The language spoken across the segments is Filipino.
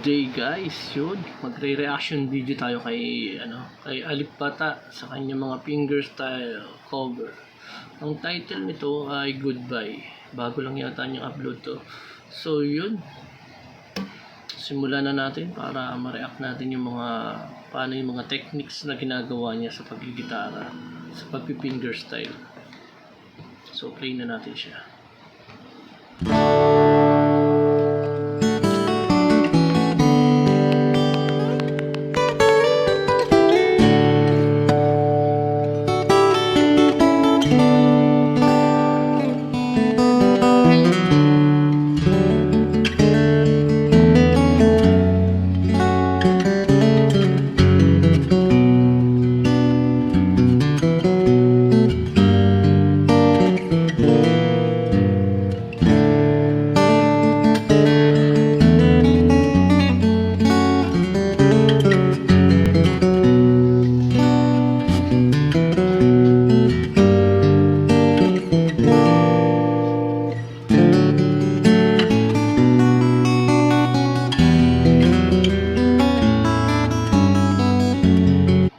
today guys, yun, magre-reaction video tayo kay Alip Bata sa kanyang mga fingerstyle cover. Ang title nito ay Goodbye. Bago lang yata niyang upload to. So yun, simulan na natin para ma-react natin yung paano yung mga techniques na ginagawa niya sa paggigitara, sa pagpi-fingerstyle. So play na natin siya.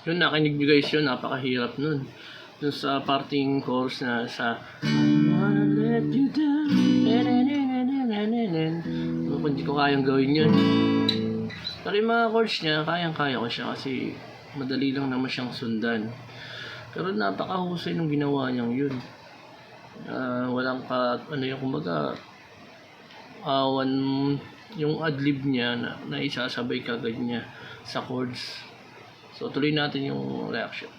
Yun, nakinig nyo guys yun, napakahirap nun. Dun sa parting chorus na sa I wanna let you down. Kung hindi ko kayang gawin yun. Pero yung mga chords niya, kayang-kaya ko siya kasi madali lang naman siyang sundan. Pero napakahusay nung ginawa niyang yun. Walang yung kumbaga, yung adlib niya na isasabay kagad niya sa chords. So tuloy natin yung reaction.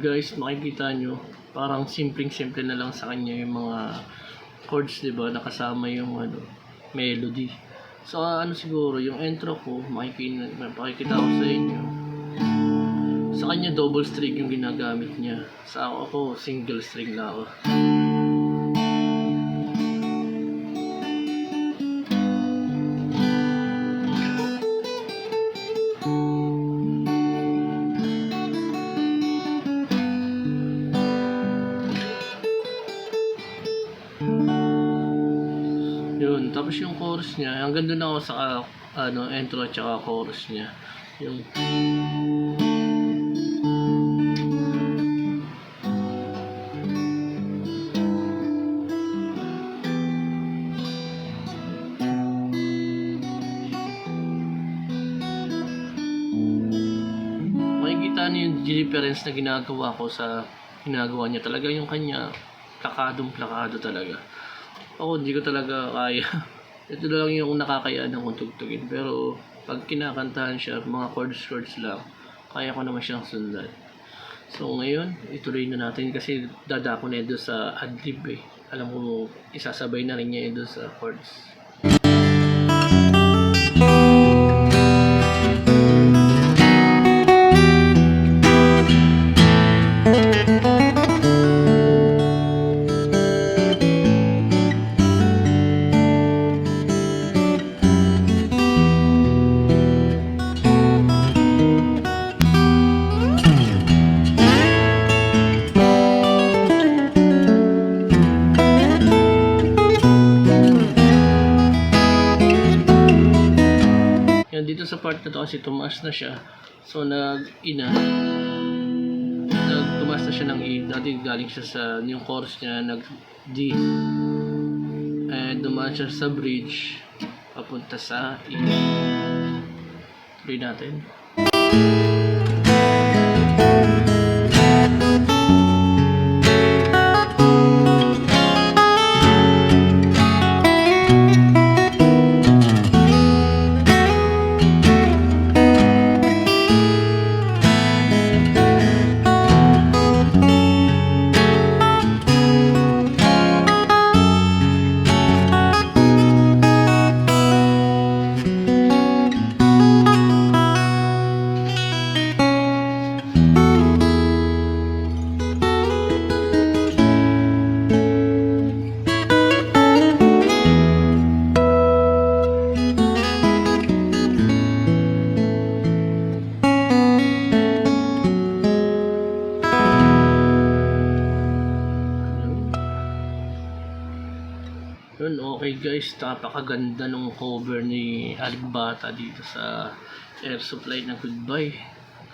Guys, makikita nyo parang simpleng-simple na lang sa kanya yung mga chords, diba, nakasama yung melody. So siguro yung intro ko makikita ko sa inyo, sa kanya double string yung ginagamit niya, sa ako single string na ako. Yun, tapos yung chorus niya, hanggang doon ako sa intro at saka chorus niya. Yung makikita niyo yung difference na ginagawa ko sa ginagawa niya. Talaga yung kanya plakado talaga. Ako hindi ko talaga kaya. Ito lang yung nakakayaan ng tugtugin. Pero pag kinakantahan siya, mga chords lang, kaya ko naman siyang sundan. So ngayon, ituloy na natin kasi dadako na doon sa adlib eh. Alam ko isasabay na rin niya doon sa chords. dito sa part na to kasi tumaas na siya. So tumaas na siya ng E. Dati galing siya sa yung chorus niya nag D. And dumaan siya sa bridge papunta sa E. Tuloy natin. Yun, okay guys, napakaganda ng cover ni Aligbata dito sa Air Supply na Goodbye.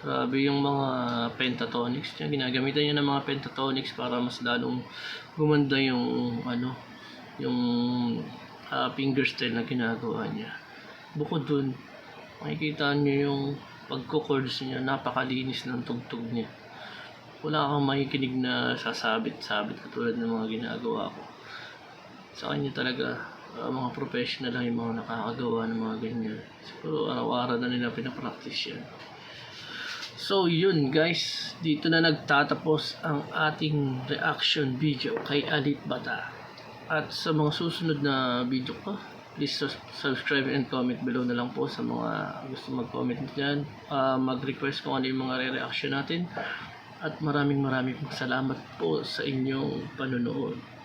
Grabe yung mga pentatonics niya, ginagamitan niya ng mga pentatonics para mas lalong gumanda yung yung fingerstyle na ginagawa niya. Bukod dun, makikita niyo yung pagko-chords niya, napakalinis ng tugtog niya. Wala kang makikinig na sasabit-sabit katulad ng mga ginagawa ko. Sa kanya talaga, mga professional lang yung mga nakakagawa ng mga ganyan. Siguro araw-araw na nila pinapractice yan. So yun guys, dito na nagtatapos ang ating reaction video kay Aligbata. At sa mga susunod na video ko, please subscribe and comment below na lang po sa mga gusto mag-comment dyan. Mag-request kung ano yung mga re-reaction natin. At maraming salamat po sa inyong panonood.